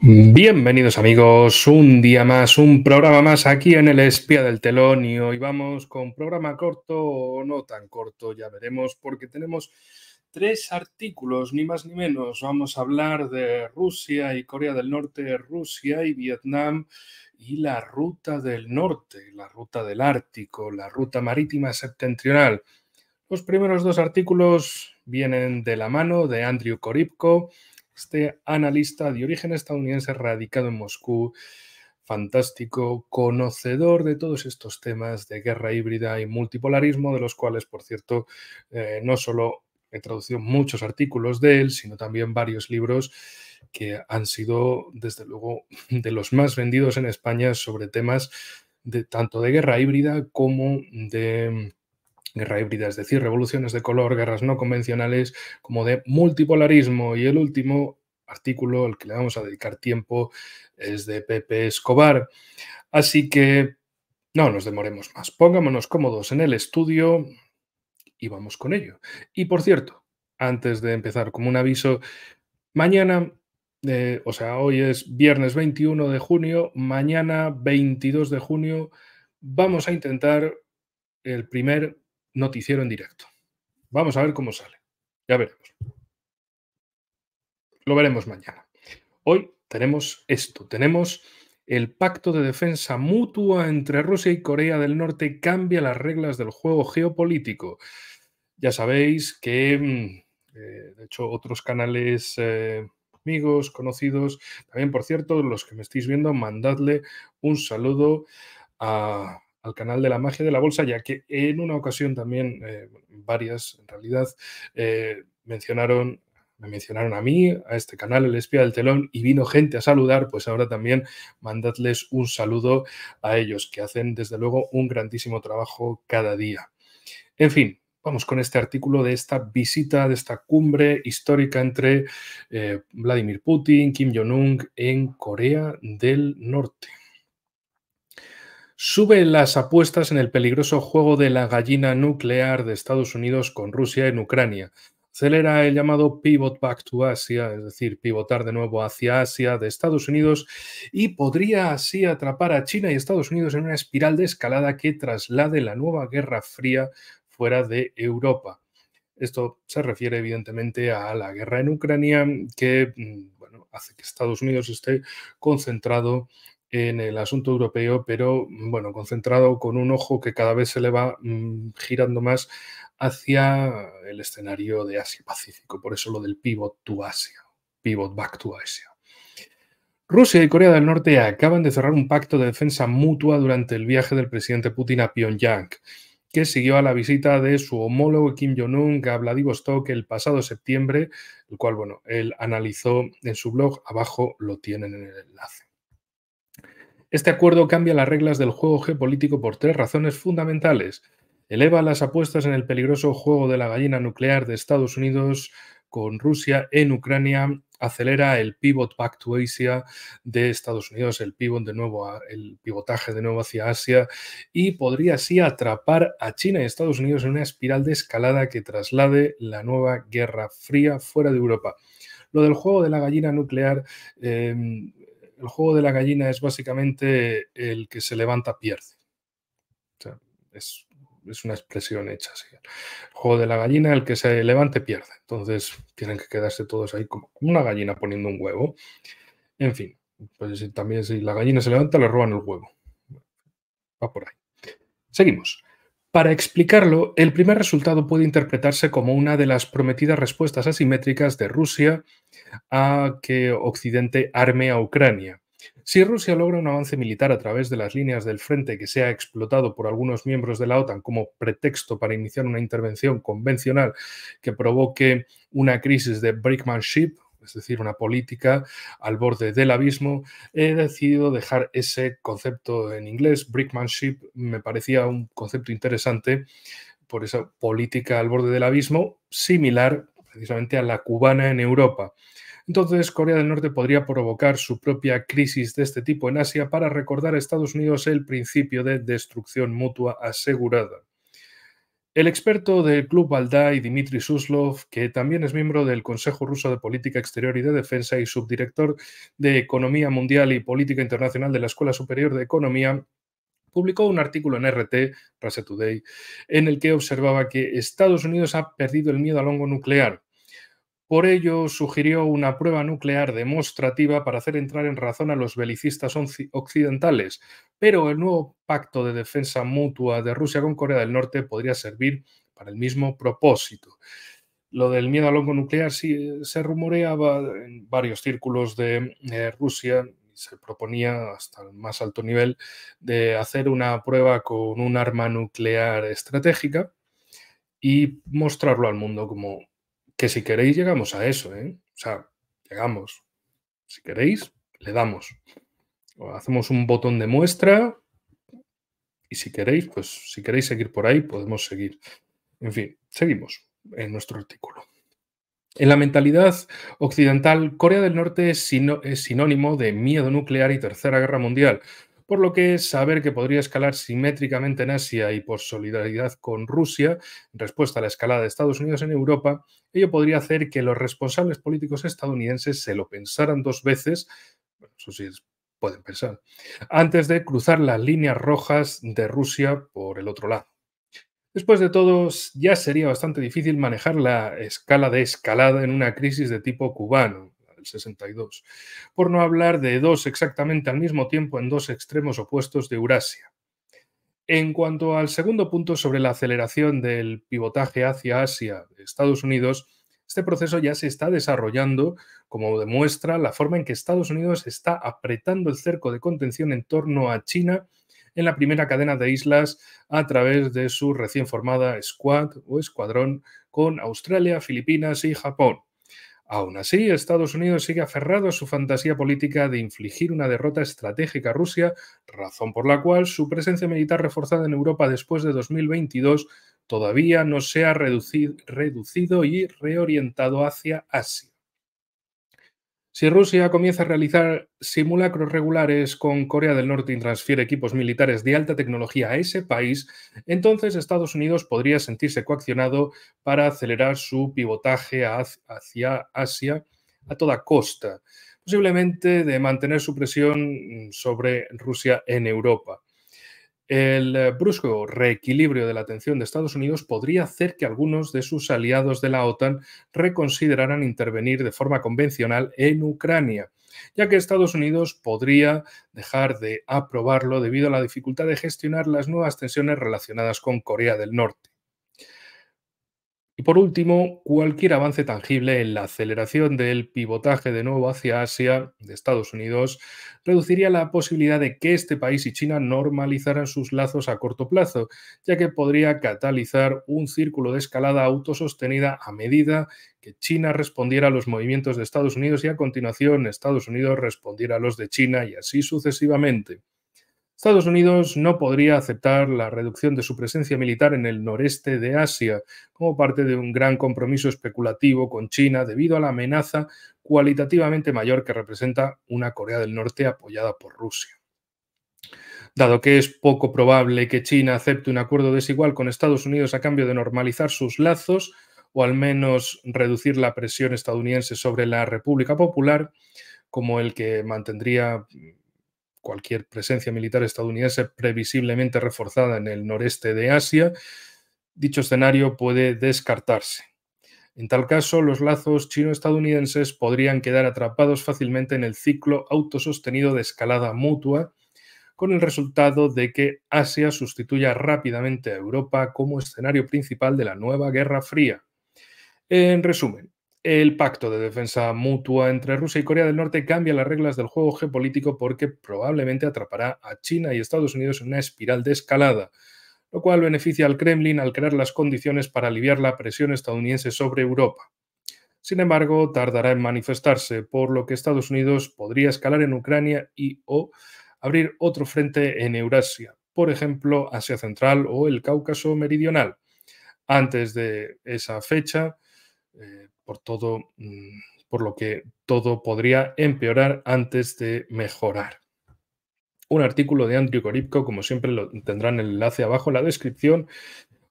Bienvenidos amigos, un día más, un programa más aquí en El Espía del Telón y hoy vamos con programa corto o no tan corto, ya veremos, porque tenemos 3 artículos, ni más ni menos. Vamos a hablar de Rusia y Corea del Norte, Rusia y Vietnam y la ruta del norte, la ruta del Ártico, la ruta marítima septentrional. Los primeros 2 artículos vienen de la mano de Andrew Korybko, este analista de origen estadounidense radicado en Moscú, fantástico, conocedor de todos estos temas de guerra híbrida y multipolarismo, de los cuales, por cierto, no solo he traducido muchos artículos de él, sino también varios libros que han sido, desde luego, de los más vendidos en España sobre temas tanto de guerra híbrida como de guerra híbrida, es decir, revoluciones de color, guerras no convencionales, como de multipolarismo. Y el último artículo al que le vamos a dedicar tiempo es de Pepe Escobar. Así que no nos demoremos más. Pongámonos cómodos en el estudio y vamos con ello. Y por cierto, antes de empezar, como un aviso, mañana, hoy es viernes 21 de junio, mañana 22 de junio vamos a intentar el primer noticiero en directo. Vamos a ver cómo sale. Ya veremos. Lo veremos mañana. Hoy tenemos esto. Tenemos el pacto de defensa mutua entre Rusia y Corea del Norte cambia las reglas del juego geopolítico. Ya sabéis que, de hecho, otros canales amigos, conocidos, también, por cierto, los que me estáis viendo, mandadle un saludo al canal de la magia de la bolsa, ya que en una ocasión también, varias en realidad, me mencionaron a mí, a este canal, El Espía del Telón, y vino gente a saludar, pues ahora también mandadles un saludo a ellos, que hacen desde luego un grandísimo trabajo cada día. En fin, vamos con este artículo de esta visita, de esta cumbre histórica entre Vladimir Putin, Kim Jong-un en Corea del Norte. Sube las apuestas en el peligroso juego de la gallina nuclear de Estados Unidos con Rusia en Ucrania. Acelera el llamado pivot back to Asia, es decir, pivotar de nuevo hacia Asia de Estados Unidos, y podría así atrapar a China y Estados Unidos en una espiral de escalada que traslade la nueva Guerra Fría fuera de Europa. Esto se refiere evidentemente a la guerra en Ucrania, que hace que Estados Unidos esté concentrado en el asunto europeo, pero concentrado con un ojo que cada vez se le va girando más hacia el escenario de Asia-Pacífico. Por eso lo del pivot to Asia, pivot back to Asia. Rusia y Corea del Norte acaban de cerrar un pacto de defensa mutua durante el viaje del presidente Putin a Pyongyang, que siguió a la visita de su homólogo Kim Jong-un a Vladivostok el pasado septiembre, el cual, él analizó en su blog. Abajo lo tienen en el enlace. Este acuerdo cambia las reglas del juego geopolítico por 3 razones fundamentales. Eleva las apuestas en el peligroso juego de la gallina nuclear de Estados Unidos con Rusia en Ucrania, acelera el pivot back to Asia de Estados Unidos, el pivotaje de nuevo hacia Asia, y podría así atrapar a China y Estados Unidos en una espiral de escalada que traslade la nueva Guerra Fría fuera de Europa. Lo del juego de la gallina nuclear, el juego de la gallina es básicamente el que se levanta pierde. O sea, es una expresión hecha así. El juego de la gallina, el que se levante pierde. Entonces tienen que quedarse todos ahí como una gallina poniendo un huevo. En fin, pues también si la gallina se levanta, le roban el huevo. Va por ahí. Seguimos. Para explicarlo, el primer resultado puede interpretarse como una de las prometidas respuestas asimétricas de Rusia a que Occidente arme a Ucrania. Si Rusia logra un avance militar a través de las líneas del frente que sea explotado por algunos miembros de la OTAN como pretexto para iniciar una intervención convencional que provoque una crisis de brinkmanship, es decir, una política al borde del abismo, he decidido dejar ese concepto en inglés. Brinkmanship me parecía un concepto interesante por esa política al borde del abismo, similar precisamente a la cubana en Europa. Entonces, Corea del Norte podría provocar su propia crisis de este tipo en Asia para recordar a Estados Unidos el principio de destrucción mutua asegurada. El experto del Club Valdai, Dmitry Suslov, que también es miembro del Consejo Ruso de Política Exterior y de Defensa y subdirector de Economía Mundial y Política Internacional de la Escuela Superior de Economía, publicó un artículo en RT, Russia Today, en el que observaba que Estados Unidos ha perdido el miedo al hongo nuclear. Por ello, sugirió una prueba nuclear demostrativa para hacer entrar en razón a los belicistas occidentales, pero el nuevo pacto de defensa mutua de Rusia con Corea del Norte podría servir para el mismo propósito. Lo del miedo al hongo nuclear sí se rumoreaba en varios círculos de Rusia. Se proponía hasta el más alto nivel de hacer una prueba con un arma nuclear estratégica y mostrarlo al mundo como que si queréis llegamos a eso, ¿eh? O sea, llegamos. Si queréis, le damos. O hacemos un botón de muestra y si queréis, pues si queréis seguir por ahí, podemos seguir. En fin, seguimos en nuestro artículo. En la mentalidad occidental, Corea del Norte es sinónimo de miedo nuclear y Tercera Guerra Mundial, por lo que saber que podría escalar simétricamente en Asia y por solidaridad con Rusia, en respuesta a la escalada de Estados Unidos en Europa, ello podría hacer que los responsables políticos estadounidenses se lo pensaran dos veces, bueno, eso sí pueden pensar, antes de cruzar las líneas rojas de Rusia por el otro lado. Después de todo, ya sería bastante difícil manejar la escala de escalada en una crisis de tipo cubano, la del 62, por no hablar de dos exactamente al mismo tiempo en dos extremos opuestos de Eurasia. En cuanto al segundo punto sobre la aceleración del pivotaje hacia Asia de Estados Unidos, este proceso ya se está desarrollando, como demuestra la forma en que Estados Unidos está apretando el cerco de contención en torno a China en la primera cadena de islas a través de su recién formada Squad o Escuadrón con Australia, Filipinas y Japón. Aún así, Estados Unidos sigue aferrado a su fantasía política de infligir una derrota estratégica a Rusia, razón por la cual su presencia militar reforzada en Europa después de 2022 todavía no se ha reducido y reorientado hacia Asia. Si Rusia comienza a realizar simulacros regulares con Corea del Norte y transfiere equipos militares de alta tecnología a ese país, entonces Estados Unidos podría sentirse coaccionado para acelerar su pivotaje hacia Asia a toda costa, posiblemente de mantener su presión sobre Rusia en Europa. El brusco reequilibrio de la atención de Estados Unidos podría hacer que algunos de sus aliados de la OTAN reconsideraran intervenir de forma convencional en Ucrania, ya que Estados Unidos podría dejar de aprobarlo debido a la dificultad de gestionar las nuevas tensiones relacionadas con Corea del Norte. Y por último, cualquier avance tangible en la aceleración del pivotaje de nuevo hacia Asia de Estados Unidos reduciría la posibilidad de que este país y China normalizaran sus lazos a corto plazo, ya que podría catalizar un círculo de escalada autosostenida a medida que China respondiera a los movimientos de Estados Unidos y a continuación Estados Unidos respondiera a los de China y así sucesivamente. Estados Unidos no podría aceptar la reducción de su presencia militar en el noreste de Asia como parte de un gran compromiso especulativo con China debido a la amenaza cualitativamente mayor que representa una Corea del Norte apoyada por Rusia. Dado que es poco probable que China acepte un acuerdo desigual con Estados Unidos a cambio de normalizar sus lazos o al menos reducir la presión estadounidense sobre la República Popular, como el que mantendría cualquier presencia militar estadounidense previsiblemente reforzada en el noreste de Asia, dicho escenario puede descartarse. En tal caso, los lazos chino-estadounidenses podrían quedar atrapados fácilmente en el ciclo autosostenido de escalada mutua, con el resultado de que Asia sustituya rápidamente a Europa como escenario principal de la nueva Guerra Fría. En resumen, el pacto de defensa mutua entre Rusia y Corea del Norte cambia las reglas del juego geopolítico porque probablemente atrapará a China y Estados Unidos en una espiral de escalada, lo cual beneficia al Kremlin al crear las condiciones para aliviar la presión estadounidense sobre Europa. Sin embargo, tardará en manifestarse, por lo que Estados Unidos podría escalar en Ucrania y o abrir otro frente en Eurasia, por ejemplo, Asia Central o el Cáucaso Meridional. Antes de esa fecha, por lo que todo podría empeorar antes de mejorar. Un artículo de Andrew Koripko, como siempre lo tendrán el enlace abajo en la descripción,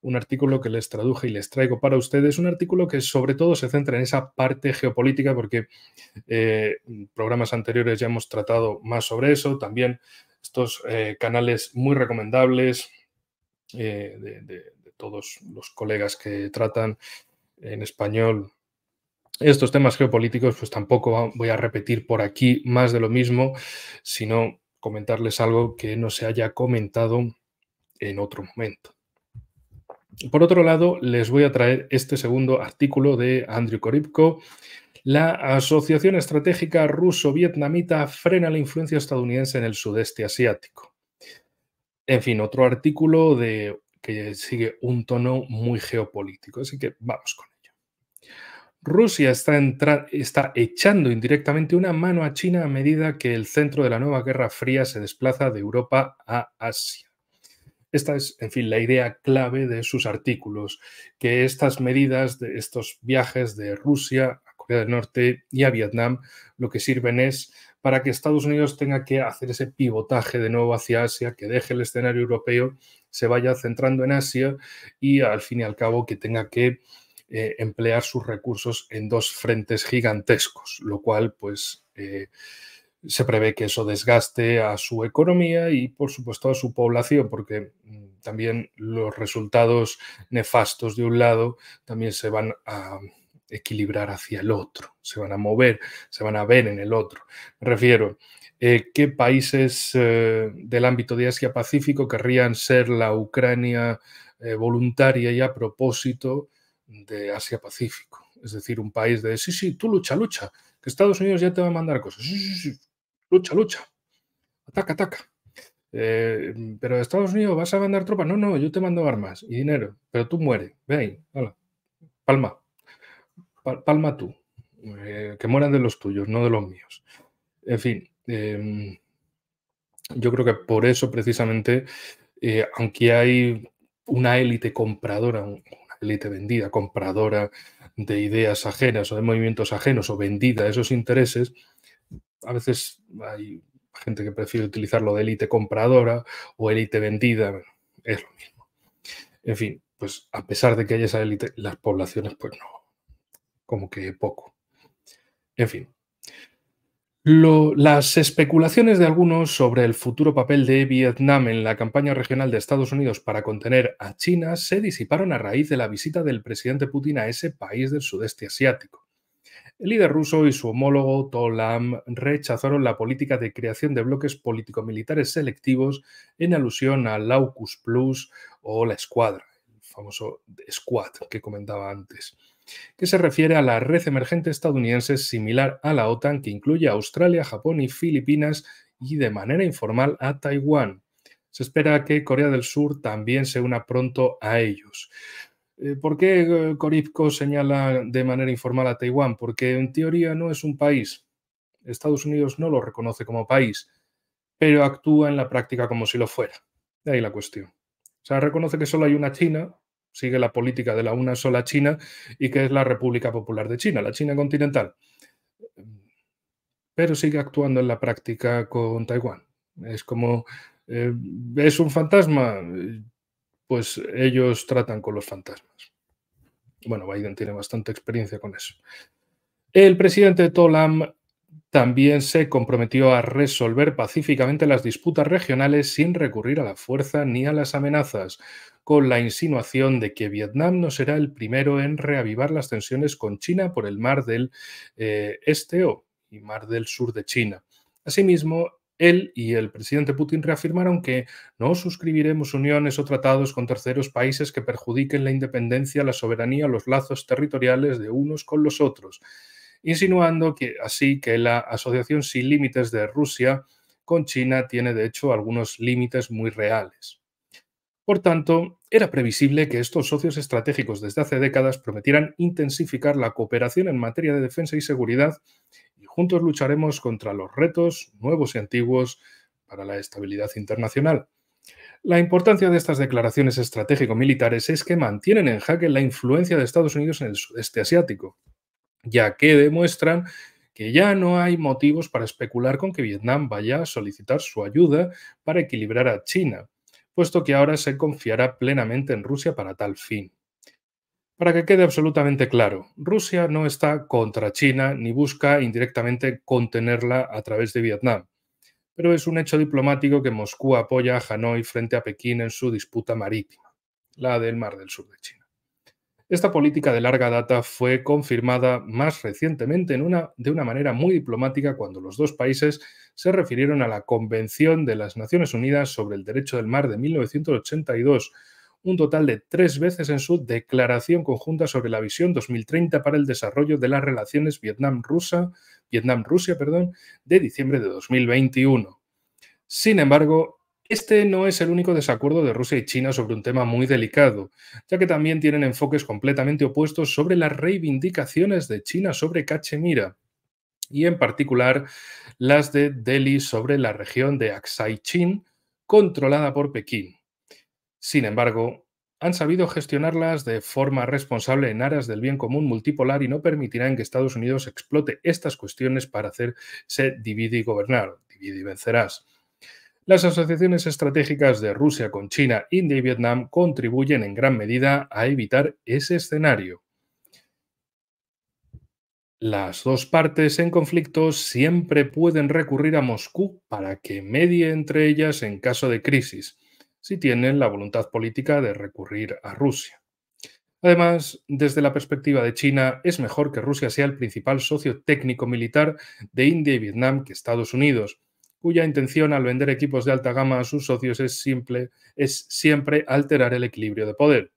un artículo que les traduje y les traigo para ustedes, un artículo que sobre todo se centra en esa parte geopolítica, porque programas anteriores ya hemos tratado más sobre eso, también estos canales muy recomendables de todos los colegas que tratan en español estos temas geopolíticos, pues tampoco voy a repetir por aquí más de lo mismo, sino comentarles algo que no se haya comentado en otro momento. Por otro lado, les voy a traer este segundo artículo de Andrew Korybko. La Asociación Estratégica Ruso-Vietnamita frena la influencia estadounidense en el sudeste asiático. En fin, otro artículo que sigue un tono muy geopolítico, así que vamos con ello. Rusia está echando indirectamente una mano a China a medida que el centro de la nueva Guerra Fría se desplaza de Europa a Asia. Esta es, en fin, la idea clave de sus artículos, que estas medidas de estos viajes de Rusia a Corea del Norte y a Vietnam lo que sirven es para que Estados Unidos tenga que hacer ese pivotaje de nuevo hacia Asia, que deje el escenario europeo, se vaya centrando en Asia y al fin y al cabo que tenga que emplear sus recursos en dos frentes gigantescos, lo cual pues se prevé que eso desgaste a su economía y por supuesto a su población, porque también los resultados nefastos de un lado también se van a equilibrar hacia el otro, se van a mover, se van a ver en el otro. Me refiero, ¿qué países del ámbito de Asia-Pacífico querrían ser la Ucrania voluntaria y a propósito de Asia-Pacífico? Es decir, un país de, sí, sí, tú lucha, lucha, que Estados Unidos ya te va a mandar cosas. Sí, sí, sí, lucha, lucha, ataca, ataca. Pero a Estados Unidos vas a mandar tropas. No, no, yo te mando armas y dinero, pero tú mueres. Ve ahí, hala, palma, palma tú. Que mueran de los tuyos, no de los míos. En fin, yo creo que por eso precisamente, aunque hay una élite compradora, una élite vendida, compradora de ideas ajenas o de movimientos ajenos o vendida a esos intereses, a veces hay gente que prefiere utilizarlo de élite compradora o élite vendida, bueno, es lo mismo. En fin, pues a pesar de que haya esa élite, las poblaciones pues no, como que poco. En fin, las especulaciones de algunos sobre el futuro papel de Vietnam en la campaña regional de Estados Unidos para contener a China se disiparon a raíz de la visita del presidente Putin a ese país del sudeste asiático. El líder ruso y su homólogo Tolam rechazaron la política de creación de bloques político-militares selectivos en alusión al AUKUS Plus o la Escuadra, el famoso Squad que comentaba antes, que se refiere a la red emergente estadounidense similar a la OTAN que incluye a Australia, Japón y Filipinas y de manera informal a Taiwán. Se espera que Corea del Sur también se una pronto a ellos. ¿Por qué Korybko señala de manera informal a Taiwán? Porque en teoría no es un país. Estados Unidos no lo reconoce como país, pero actúa en la práctica como si lo fuera. De ahí la cuestión. O sea, reconoce que solo hay una China, sigue la política de la una sola China y que es la República Popular de China, la China continental, pero sigue actuando en la práctica con Taiwán. Es como, ¿es un fantasma? Pues ellos tratan con los fantasmas. Bueno, Biden tiene bastante experiencia con eso. El presidente Tolam también se comprometió a resolver pacíficamente las disputas regionales sin recurrir a la fuerza ni a las amenazas, con la insinuación de que Vietnam no será el primero en reavivar las tensiones con China por el mar del Este y mar del sur de China. Asimismo, él y el presidente Putin reafirmaron que no suscribiremos uniones o tratados con terceros países que perjudiquen la independencia, la soberanía o los lazos territoriales de unos con los otros, insinuando que así que la asociación sin límites de Rusia con China tiene de hecho algunos límites muy reales. Por tanto, era previsible que estos socios estratégicos desde hace décadas prometieran intensificar la cooperación en materia de defensa y seguridad y juntos lucharemos contra los retos nuevos y antiguos para la estabilidad internacional. La importancia de estas declaraciones estratégico-militares es que mantienen en jaque la influencia de Estados Unidos en el sudeste asiático, ya que demuestran que ya no hay motivos para especular con que Vietnam vaya a solicitar su ayuda para equilibrar a China, puesto que ahora se confiará plenamente en Rusia para tal fin. Para que quede absolutamente claro, Rusia no está contra China ni busca indirectamente contenerla a través de Vietnam, pero es un hecho diplomático que Moscú apoya a Hanoi frente a Pekín en su disputa marítima, la del Mar del Sur de China. Esta política de larga data fue confirmada más recientemente de una manera muy diplomática cuando los dos países se refirieron a la Convención de las Naciones Unidas sobre el Derecho del Mar de 1982, un total de 3 veces en su Declaración Conjunta sobre la Visión 2030 para el Desarrollo de las Relaciones Vietnam-Rusia, de diciembre de 2021. Sin embargo, este no es el único desacuerdo de Rusia y China sobre un tema muy delicado, ya que también tienen enfoques completamente opuestos sobre las reivindicaciones de China sobre Cachemira, y en particular las de Delhi sobre la región de Aksai Chin, controlada por Pekín. Sin embargo, han sabido gestionarlas de forma responsable en aras del bien común multipolar y no permitirán que Estados Unidos explote estas cuestiones para hacerse divide y gobernar, divide y vencerás. Las asociaciones estratégicas de Rusia con China, India y Vietnam contribuyen en gran medida a evitar ese escenario. Las dos partes en conflicto siempre pueden recurrir a Moscú para que medie entre ellas en caso de crisis, si tienen la voluntad política de recurrir a Rusia. Además, desde la perspectiva de China, es mejor que Rusia sea el principal socio técnico-militar de India y Vietnam que Estados Unidos, cuya intención al vender equipos de alta gama a sus socios es siempre alterar el equilibrio de poder.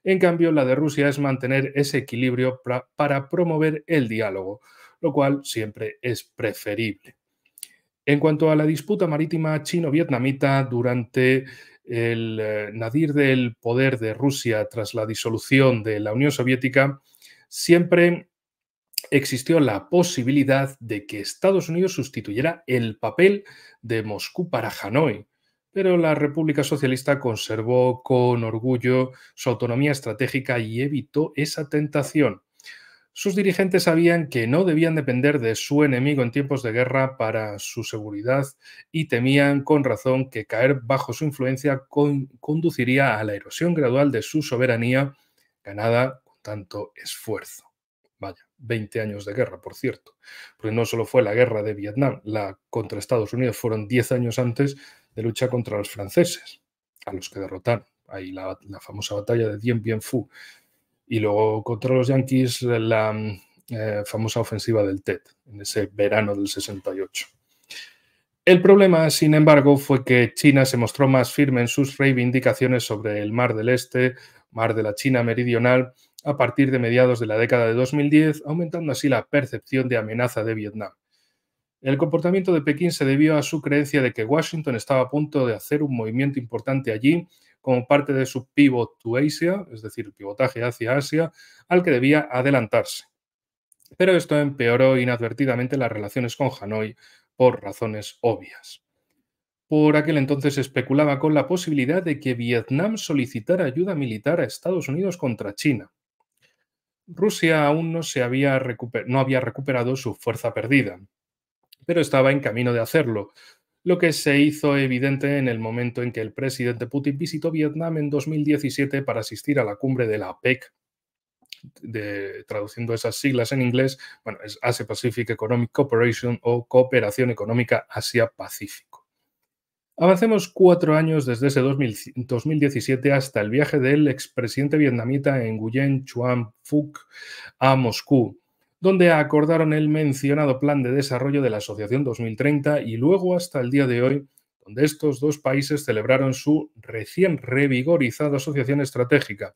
En cambio, la de Rusia es mantener ese equilibrio para promover el diálogo, lo cual siempre es preferible. En cuanto a la disputa marítima chino-vietnamita durante el nadir del poder de Rusia tras la disolución de la Unión Soviética, siempre existió la posibilidad de que Estados Unidos sustituyera el papel de Moscú para Hanoi, pero la República Socialista conservó con orgullo su autonomía estratégica y evitó esa tentación. Sus dirigentes sabían que no debían depender de su enemigo en tiempos de guerra para su seguridad y temían con razón que caer bajo su influencia conduciría a la erosión gradual de su soberanía ganada con tanto esfuerzo. Vaya, 20 años de guerra, por cierto, porque no solo fue la guerra de Vietnam, la contra Estados Unidos fueron 10 años antes de lucha contra los franceses, a los que derrotaron. Ahí la famosa batalla de Dien Bien Phu. Y luego contra los yanquis la famosa ofensiva del Tet, en ese verano del 68. El problema, sin embargo, fue que China se mostró más firme en sus reivindicaciones sobre el Mar del Este, Mar de la China Meridional, a partir de mediados de la década de 2010, aumentando así la percepción de amenaza de Vietnam. El comportamiento de Pekín se debió a su creencia de que Washington estaba a punto de hacer un movimiento importante allí como parte de su pivot to Asia, es decir, el pivotaje hacia Asia, al que debía adelantarse. Pero esto empeoró inadvertidamente las relaciones con Hanoi por razones obvias. Por aquel entonces se especulaba con la posibilidad de que Vietnam solicitara ayuda militar a Estados Unidos contra China. Rusia aún no había recuperado su fuerza perdida, pero estaba en camino de hacerlo, lo que se hizo evidente en el momento en que el presidente Putin visitó Vietnam en 2017 para asistir a la cumbre de la APEC, traduciendo esas siglas en inglés, bueno, es Asia-Pacific Economic Cooperation o Cooperación Económica Asia-Pacífico. Avancemos 4 años desde ese 2017 hasta el viaje del expresidente vietnamita Nguyen Xuan Phuc a Moscú, donde acordaron el mencionado Plan de Desarrollo de la Asociación 2030 y luego hasta el día de hoy, donde estos dos países celebraron su recién revigorizada asociación estratégica.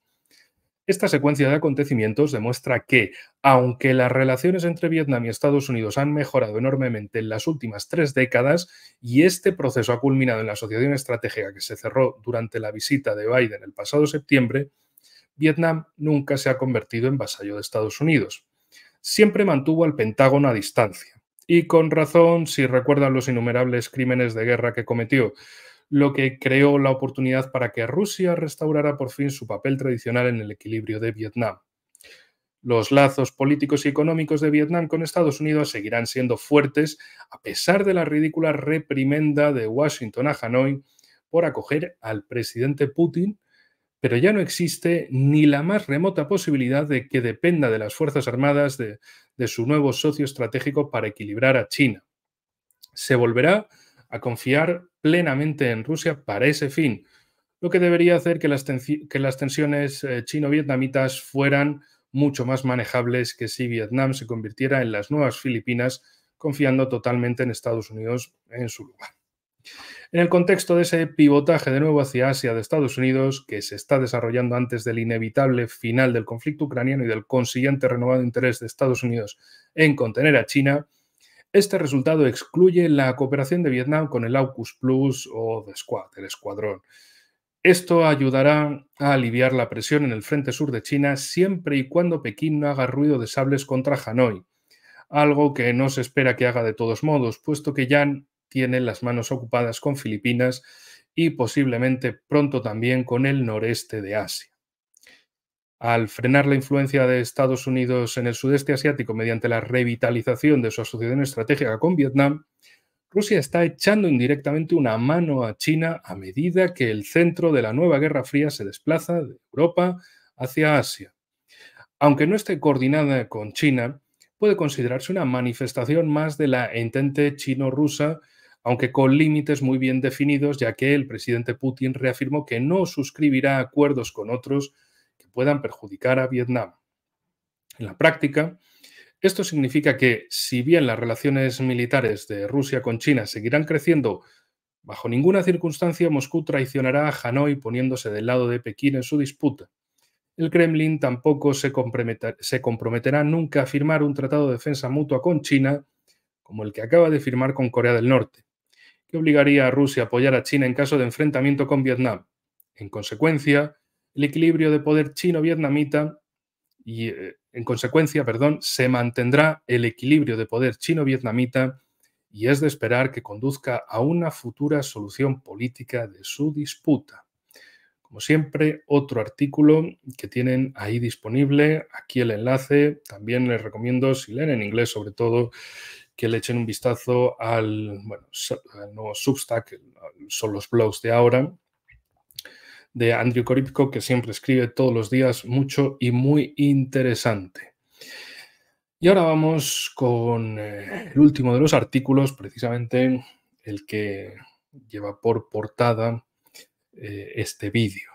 Esta secuencia de acontecimientos demuestra que, aunque las relaciones entre Vietnam y Estados Unidos han mejorado enormemente en las últimas 3 décadas y este proceso ha culminado en la asociación estratégica que se cerró durante la visita de Biden el pasado septiembre, Vietnam nunca se ha convertido en vasallo de Estados Unidos. Siempre mantuvo al Pentágono a distancia. Y con razón, si recuerdan los innumerables crímenes de guerra que cometió, lo que creó la oportunidad para que Rusia restaurara por fin su papel tradicional en el equilibrio de Vietnam. Los lazos políticos y económicos de Vietnam con Estados Unidos seguirán siendo fuertes a pesar de la ridícula reprimenda de Washington a Hanoi por acoger al presidente Putin, pero ya no existe ni la más remota posibilidad de que dependa de las Fuerzas Armadas de su nuevo socio estratégico para equilibrar a China. Se volverá a confiar plenamente en Rusia para ese fin, lo que debería hacer que las tensiones chino-vietnamitas fueran mucho más manejables que si Vietnam se convirtiera en las nuevas Filipinas, confiando totalmente en Estados Unidos en su lugar. En el contexto de ese pivotaje de nuevo hacia Asia de Estados Unidos, que se está desarrollando antes del inevitable final del conflicto ucraniano y del consiguiente renovado interés de Estados Unidos en contener a China, este resultado excluye la cooperación de Vietnam con el AUKUS Plus o The Squad, el escuadrón. Esto ayudará a aliviar la presión en el frente sur de China siempre y cuando Pekín no haga ruido de sables contra Hanoi, algo que no se espera que haga de todos modos, puesto que ya tiene las manos ocupadas con Filipinas y posiblemente pronto también con el noreste de Asia. Al frenar la influencia de Estados Unidos en el sudeste asiático mediante la revitalización de su asociación estratégica con Vietnam, Rusia está echando indirectamente una mano a China a medida que el centro de la nueva Guerra Fría se desplaza de Europa hacia Asia. Aunque no esté coordinada con China, puede considerarse una manifestación más de la entente chino-rusa, aunque con límites muy bien definidos, ya que el presidente Putin reafirmó que no suscribirá acuerdos con otros que puedan perjudicar a Vietnam. En la práctica, esto significa que, si bien las relaciones militares de Rusia con China seguirán creciendo, bajo ninguna circunstancia Moscú traicionará a Hanoi poniéndose del lado de Pekín en su disputa. El Kremlin tampoco se comprometerá nunca a firmar un tratado de defensa mutua con China, como el que acaba de firmar con Corea del Norte, que obligaría a Rusia a apoyar a China en caso de enfrentamiento con Vietnam. En consecuencia, el equilibrio de poder chino-vietnamita se mantendrá el equilibrio de poder chino-vietnamita y es de esperar que conduzca a una futura solución política de su disputa. Como siempre, otro artículo que tienen ahí disponible, aquí el enlace. También les recomiendo, si leen en inglés sobre todo, que le echen un vistazo al nuevo Substack, son los blogs de ahora, de Andrew Koripko, que siempre escribe todos los días mucho y muy interesante. Y ahora vamos con el último de los artículos, precisamente el que lleva por portada este vídeo,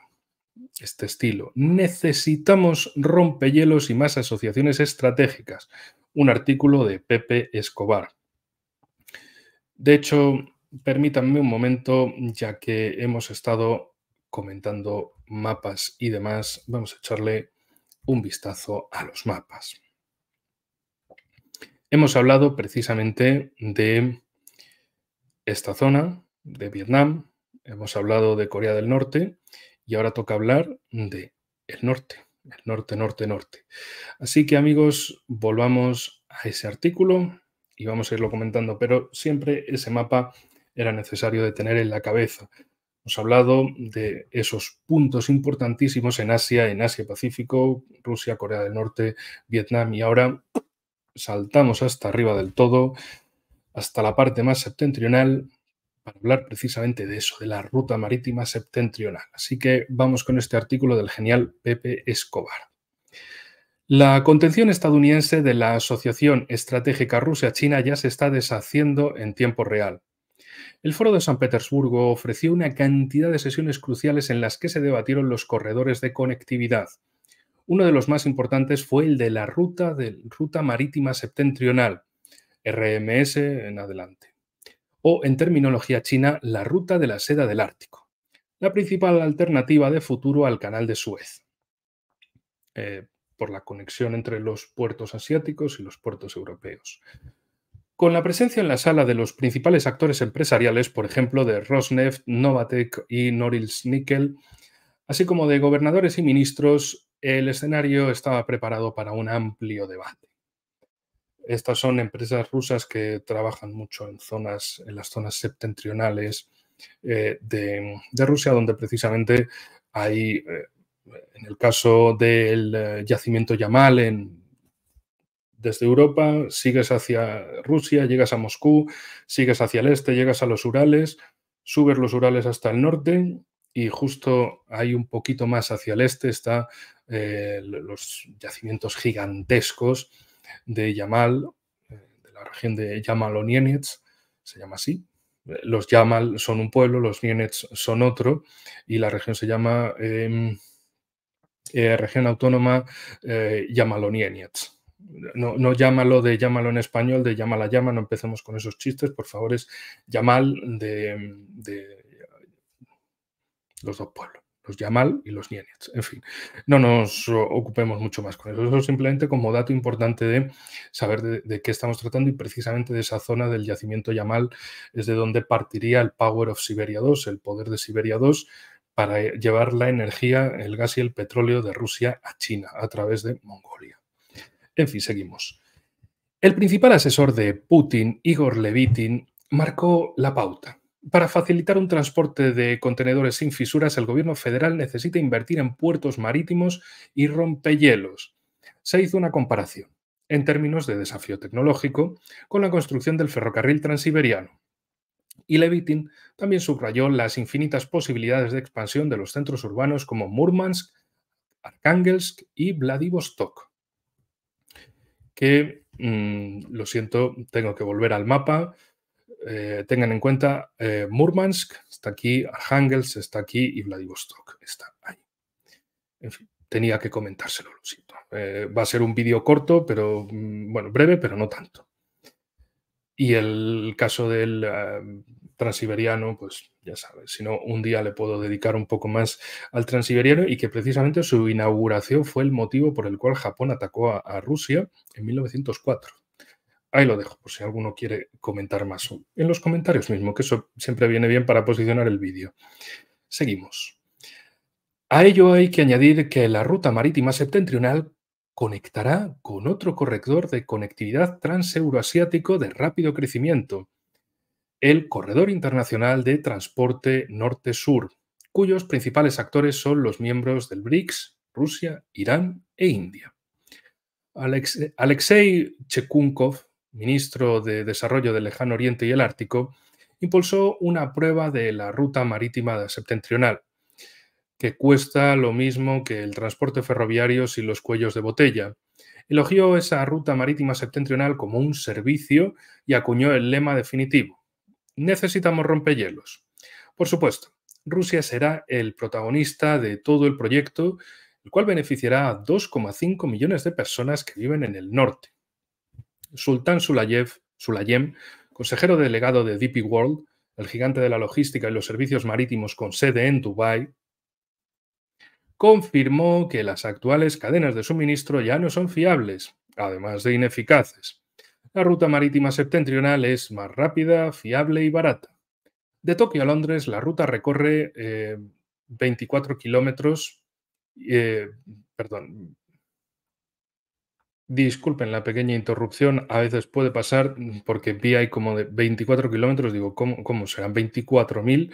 este estilo. Necesitamos rompehielos y más asociaciones estratégicas. Un artículo de Pepe Escobar. De hecho, permítanme un momento, ya que hemos estado comentando mapas y demás, vamos a echarle un vistazo a los mapas. Hemos hablado precisamente de esta zona, de Vietnam, hemos hablado de Corea del Norte y ahora toca hablar de el norte. Así que, amigos, volvamos a ese artículo y vamos a irlo comentando, pero siempre ese mapa era necesario de tener en la cabeza. Hemos hablado de esos puntos importantísimos en Asia-Pacífico, Rusia, Corea del Norte, Vietnam, y ahora saltamos hasta arriba del todo, hasta la parte más septentrional, para hablar precisamente de eso, de la ruta marítima septentrional. Así que vamos con este artículo del genial Pepe Escobar. La contención estadounidense de la Asociación Estratégica Rusia-China ya se está deshaciendo en tiempo real. El Foro de San Petersburgo ofreció una cantidad de sesiones cruciales en las que se debatieron los corredores de conectividad. Uno de los más importantes fue el de la ruta marítima septentrional, RMS en adelante, o en terminología china, la ruta de la seda del Ártico, la principal alternativa de futuro al canal de Suez, por la conexión entre los puertos asiáticos y los puertos europeos. Con la presencia en la sala de los principales actores empresariales, por ejemplo, de Rosneft, Novatek y Norilsk Nickel, así como de gobernadores y ministros, el escenario estaba preparado para un amplio debate. Estas son empresas rusas que trabajan mucho en las zonas septentrionales de Rusia, donde precisamente hay, en el caso del yacimiento Yamal, desde Europa sigues hacia Rusia, llegas a Moscú, sigues hacia el este, llegas a los Urales. subes los Urales hasta el norte y justo ahí un poquito más hacia el este está los yacimientos gigantescos de Yamal, de la región de Yamal-o-Nienets, se llama así. Los Yamal son un pueblo, los Nienets son otro, y la región se llama región autónoma Yamal-o-Nienets. No, no llámalo de llámalo en español, de llama la llama, no empecemos con esos chistes, por favor, es Yamal de los dos pueblos, los Yamal y los Nieniets. En fin, no nos ocupemos mucho más con eso. Eso simplemente como dato importante de saber de qué estamos tratando, y precisamente de esa zona del yacimiento Yamal es de donde partiría el Power of Siberia 2, el poder de Siberia 2, para llevar la energía, el gas y el petróleo de Rusia a China a través de Mongolia. En fin, seguimos. El principal asesor de Putin, Igor Levitin, marcó la pauta. Para facilitar un transporte de contenedores sin fisuras, el gobierno federal necesita invertir en puertos marítimos y rompehielos. Se hizo una comparación, en términos de desafío tecnológico, con la construcción del ferrocarril transiberiano. Y Levitin también subrayó las infinitas posibilidades de expansión de los centros urbanos como Murmansk, Archangelsk y Vladivostok. Que, lo siento, tengo que volver al mapa. Tengan en cuenta, Murmansk está aquí, Archangelsk está aquí y Vladivostok está ahí. En fin, tenía que comentárselo, lo siento. Va a ser un vídeo corto, pero bueno, breve, pero no tanto. Y el caso del transiberiano, pues ya sabes, si no, un día le puedo dedicar un poco más al transiberiano, y que precisamente su inauguración fue el motivo por el cual Japón atacó a Rusia en 1904. Ahí lo dejo, por si alguno quiere comentar más. En los comentarios mismo, que eso siempre viene bien para posicionar el vídeo. Seguimos. A ello hay que añadir que la ruta marítima septentrional conectará con otro corredor de conectividad transeuroasiático de rápido crecimiento, el Corredor Internacional de Transporte Norte-Sur, cuyos principales actores son los miembros del BRICS, Rusia, Irán e India. Alexei Chekunkov, ministro de Desarrollo del Lejano Oriente y el Ártico, impulsó una prueba de la ruta marítima septentrional, que cuesta lo mismo que el transporte ferroviario sin los cuellos de botella. Elogió esa ruta marítima septentrional como un servicio y acuñó el lema definitivo: necesitamos rompehielos. Por supuesto, Rusia será el protagonista de todo el proyecto, el cual beneficiará a 2,5 millones de personas que viven en el norte. Sultan Sulayem, consejero delegado de DP World, el gigante de la logística y los servicios marítimos con sede en Dubái, confirmó que las actuales cadenas de suministro ya no son fiables, además de ineficaces. La ruta marítima septentrional es más rápida, fiable y barata. De Tokio a Londres, la ruta recorre 24 kilómetros. Perdón, disculpen la pequeña interrupción, a veces puede pasar porque vi ahí como de 24 kilómetros, digo, ¿cómo serán 24.000?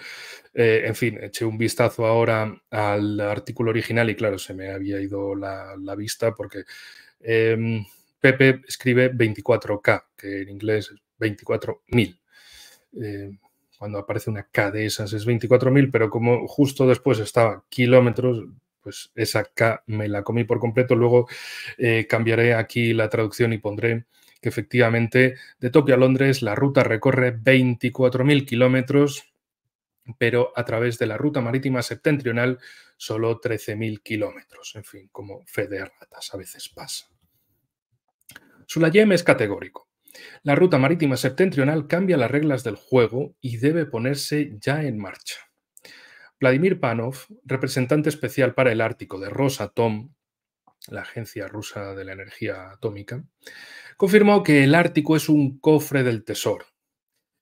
En fin, eché un vistazo ahora al artículo original y claro, se me había ido la vista porque Pepe escribe 24K, que en inglés es 24.000. Cuando aparece una K de esas es 24.000, pero como justo después estaba kilómetros, pues esa K me la comí por completo. Luego cambiaré aquí la traducción y pondré que efectivamente de Tokio a Londres la ruta recorre 24.000 kilómetros, pero a través de la ruta marítima septentrional solo 13.000 kilómetros. En fin, como fe de ratas a veces pasa. Sulayem es categórico. La ruta marítima septentrional cambia las reglas del juego y debe ponerse ya en marcha. Vladimir Panov, representante especial para el Ártico de Rosatom, la agencia rusa de la energía atómica, confirmó que el Ártico es un cofre del tesoro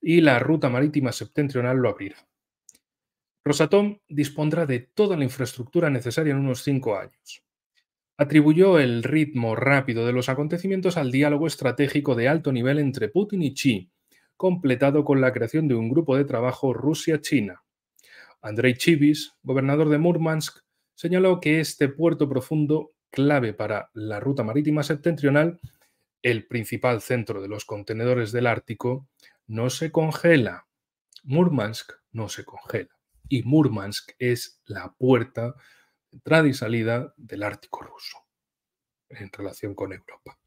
y la ruta marítima septentrional lo abrirá. Rosatom dispondrá de toda la infraestructura necesaria en unos 5 años. Atribuyó el ritmo rápido de los acontecimientos al diálogo estratégico de alto nivel entre Putin y Xi, completado con la creación de un grupo de trabajo Rusia-China. Andrei Chivis, gobernador de Murmansk, señaló que este puerto profundo, clave para la ruta marítima septentrional, el principal centro de los contenedores del Ártico, no se congela. Murmansk no se congela y Murmansk es la puerta de entrada y salida del Ártico ruso en relación con Europa.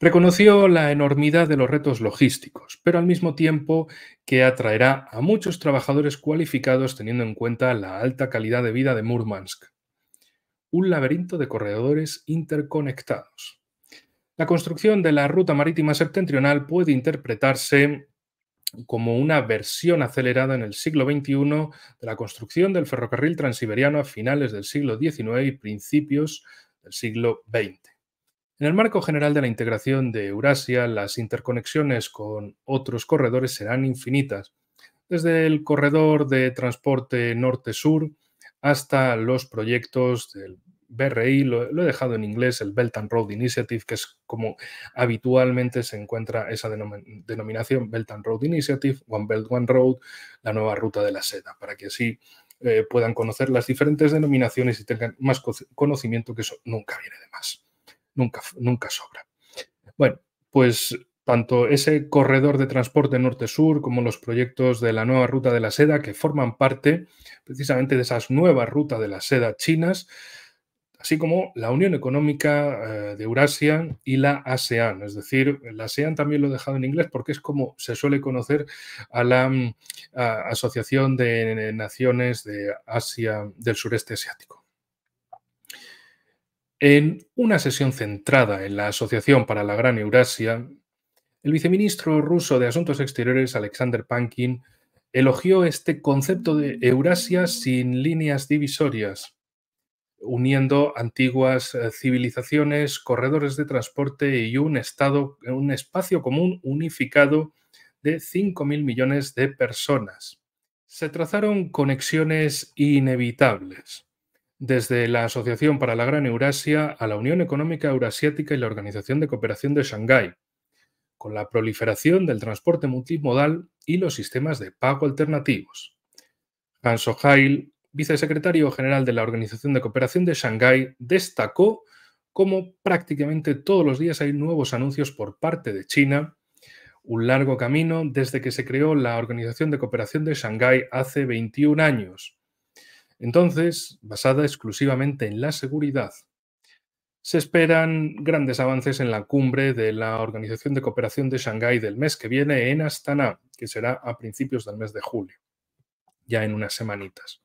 Reconoció la enormidad de los retos logísticos, pero al mismo tiempo que atraerá a muchos trabajadores cualificados teniendo en cuenta la alta calidad de vida de Murmansk, un laberinto de corredores interconectados. La construcción de la ruta marítima septentrional puede interpretarse como una versión acelerada en el siglo XXI de la construcción del ferrocarril transiberiano a finales del siglo XIX y principios del siglo XX. En el marco general de la integración de Eurasia, las interconexiones con otros corredores serán infinitas, desde el corredor de transporte norte-sur hasta los proyectos del BRI, lo he dejado en inglés, el Belt and Road Initiative, que es como habitualmente se encuentra esa denominación, Belt and Road Initiative, One Belt, One Road, la nueva ruta de la seda, para que así puedan conocer las diferentes denominaciones y tengan más conocimiento, que eso nunca viene de más, nunca sobra. Bueno, pues tanto ese corredor de transporte norte-sur como los proyectos de la nueva ruta de la seda, que forman parte precisamente de esas nuevas rutas de la seda chinas, así como la Unión Económica de Eurasia y la ASEAN. Es decir, la ASEAN también lo he dejado en inglés porque es como se suele conocer a la Asociación de Naciones de Asia, del Sureste Asiático. En una sesión centrada en la Asociación para la Gran Eurasia, el viceministro ruso de Asuntos Exteriores, Alexander Pankin, elogió este concepto de Eurasia sin líneas divisorias, uniendo antiguas civilizaciones, corredores de transporte y un espacio común unificado de 5.000 millones de personas. Se trazaron conexiones inevitables, desde la Asociación para la Gran Eurasia a la Unión Económica Eurasiática y la Organización de Cooperación de Shanghái, con la proliferación del transporte multimodal y los sistemas de pago alternativos. Hans O'Heil, vicesecretario general de la Organización de Cooperación de Shanghái, destacó cómo prácticamente todos los días hay nuevos anuncios por parte de China, un largo camino desde que se creó la Organización de Cooperación de Shanghái hace 21 años, entonces basada exclusivamente en la seguridad. Se esperan grandes avances en la cumbre de la Organización de Cooperación de Shanghái del mes que viene en Astana, que será a principios del mes de julio, ya en unas semanitas.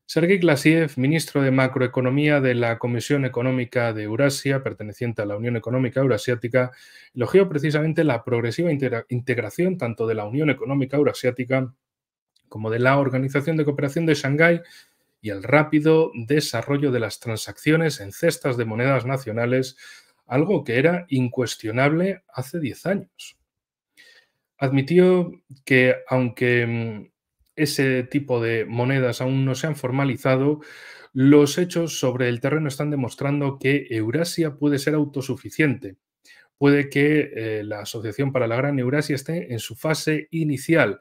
Sergei Glasiev, ministro de Macroeconomía de la Comisión Económica de Eurasia, perteneciente a la Unión Económica Eurasiática, elogió precisamente la progresiva integración tanto de la Unión Económica Eurasiática como de la Organización de Cooperación de Shanghái y el rápido desarrollo de las transacciones en cestas de monedas nacionales, algo que era incuestionable hace 10 años. Admitió que, aunque ese tipo de monedas aún no se han formalizado, los hechos sobre el terreno están demostrando que Eurasia puede ser autosuficiente. Puede que la Asociación para la Gran Eurasia esté en su fase inicial,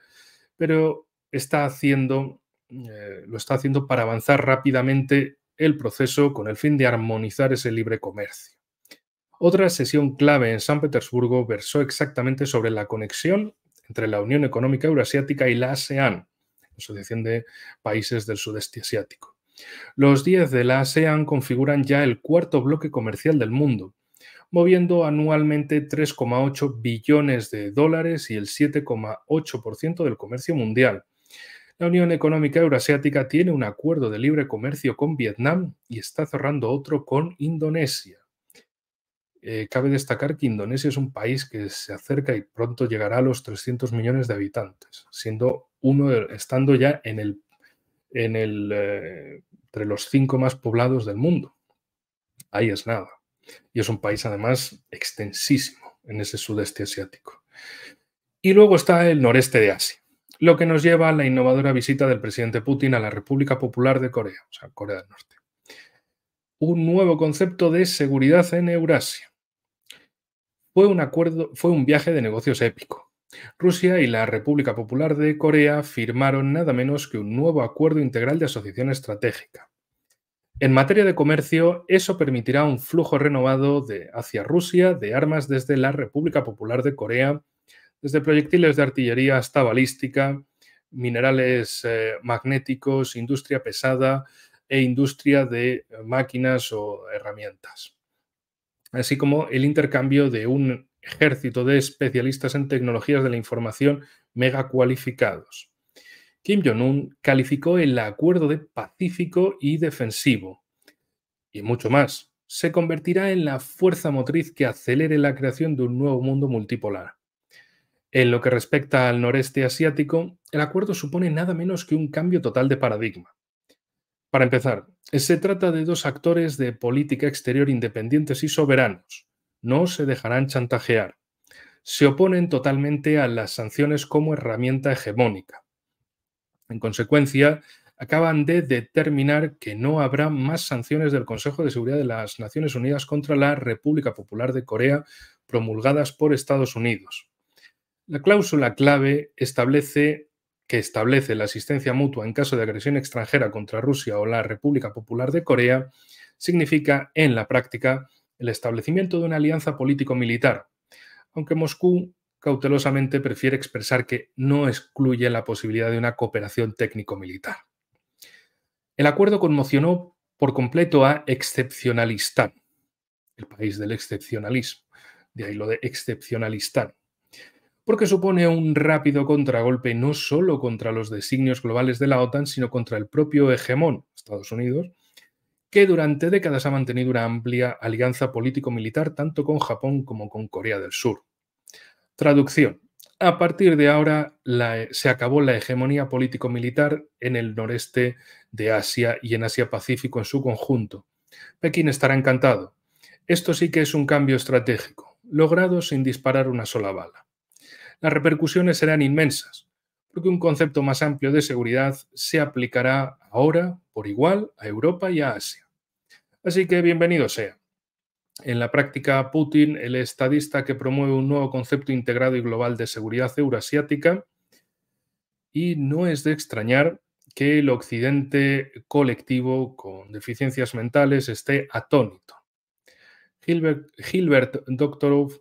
pero lo está haciendo para avanzar rápidamente el proceso con el fin de armonizar ese libre comercio. Otra sesión clave en San Petersburgo versó exactamente sobre la conexión entre la Unión Económica Eurasiática y la ASEAN, Asociación de Países del Sudeste Asiático. Los 10 de la ASEAN configuran ya el cuarto bloque comercial del mundo, moviendo anualmente 3,8 billones de dólares y el 7,8% del comercio mundial. La Unión Económica Eurasiática tiene un acuerdo de libre comercio con Vietnam y está cerrando otro con Indonesia. Cabe destacar que Indonesia es un país que se acerca y pronto llegará a los 300 millones de habitantes, estando ya entre los 5 más poblados del mundo. Ahí es nada. Y es un país además extensísimo en ese sudeste asiático. Y luego está el noreste de Asia, lo que nos lleva a la innovadora visita del presidente Putin a la República Popular de Corea, o sea, Corea del Norte. Un nuevo concepto de seguridad en Eurasia. Fue un viaje de negocios épico. Rusia y la República Popular de Corea firmaron nada menos que un nuevo acuerdo integral de asociación estratégica. En materia de comercio, eso permitirá un flujo renovado hacia Rusia de armas desde la República Popular de Corea, desde proyectiles de artillería hasta balística, minerales magnéticos, industria pesada e industria de máquinas o herramientas, así como el intercambio de un ejército de especialistas en tecnologías de la información mega cualificados. Kim Jong-un calificó el acuerdo de pacífico y defensivo, y mucho más. Se convertirá en la fuerza motriz que acelere la creación de un nuevo mundo multipolar. En lo que respecta al noreste asiático, el acuerdo supone nada menos que un cambio total de paradigma. Para empezar, se trata de dos actores de política exterior independientes y soberanos. No se dejarán chantajear. Se oponen totalmente a las sanciones como herramienta hegemónica. En consecuencia, acaban de determinar que no habrá más sanciones del Consejo de Seguridad de las Naciones Unidas contra la República Popular de Corea promulgadas por Estados Unidos. La cláusula clave establece la asistencia mutua en caso de agresión extranjera contra Rusia o la República Popular de Corea, significa en la práctica el establecimiento de una alianza político-militar, aunque Moscú cautelosamente prefiere expresar que no excluye la posibilidad de una cooperación técnico-militar. El acuerdo conmocionó por completo a Excepcionalistán, el país del excepcionalismo, de ahí lo de Excepcionalistán, porque supone un rápido contragolpe no solo contra los designios globales de la OTAN, sino contra el propio hegemón, Estados Unidos, que durante décadas ha mantenido una amplia alianza político-militar tanto con Japón como con Corea del Sur. Traducción. A partir de ahora se acabó la hegemonía político-militar en el noreste de Asia y en Asia-Pacífico en su conjunto. Pekín estará encantado. Esto sí que es un cambio estratégico, logrado sin disparar una sola bala. Las repercusiones serán inmensas, porque un concepto más amplio de seguridad se aplicará ahora por igual a Europa y a Asia. Así que bienvenido sea. En la práctica, Putin, el estadista que promueve un nuevo concepto integrado y global de seguridad euroasiática, y no es de extrañar que el occidente colectivo con deficiencias mentales esté atónito. Gilbert Doctorow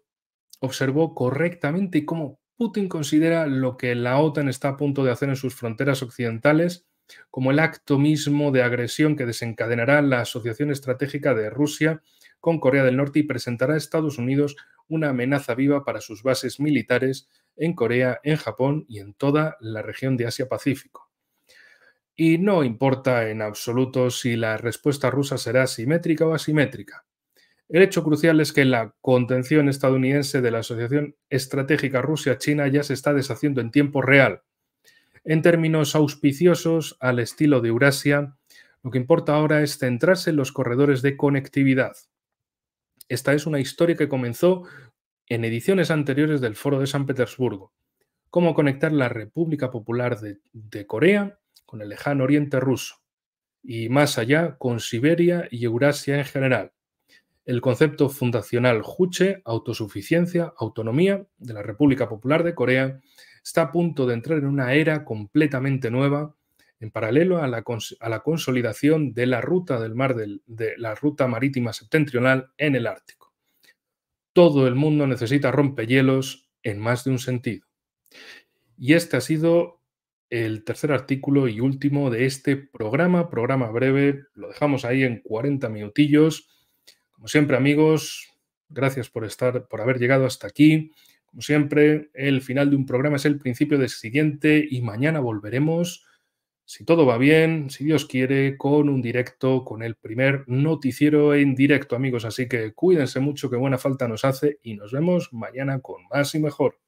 observó correctamente cómo Putin considera lo que la OTAN está a punto de hacer en sus fronteras occidentales como el acto mismo de agresión que desencadenará la asociación estratégica de Rusia con Corea del Norte y presentará a Estados Unidos una amenaza viva para sus bases militares en Corea, en Japón y en toda la región de Asia-Pacífico. Y no importa en absoluto si la respuesta rusa será simétrica o asimétrica. El hecho crucial es que la contención estadounidense de la Asociación Estratégica Rusia-China ya se está deshaciendo en tiempo real. En términos auspiciosos al estilo de Eurasia, lo que importa ahora es centrarse en los corredores de conectividad. Esta es una historia que comenzó en ediciones anteriores del Foro de San Petersburgo. Cómo conectar la República Popular de Corea con el lejano oriente ruso y más allá con Siberia y Eurasia en general. El concepto fundacional Juche, autosuficiencia, autonomía de la República Popular de Corea, está a punto de entrar en una era completamente nueva, en paralelo a la consolidación de la ruta del mar de la ruta marítima septentrional en el Ártico. Todo el mundo necesita rompehielos en más de un sentido. Y este ha sido el tercer artículo y último de este programa breve. Lo dejamos ahí en 40 minutillos. Como siempre, amigos, gracias por haber llegado hasta aquí. Como siempre, el final de un programa es el principio del siguiente y mañana volveremos, si todo va bien, si Dios quiere, con un directo, con el primer noticiero en directo, amigos. Así que cuídense mucho, que buena falta nos hace y nos vemos mañana con más y mejor.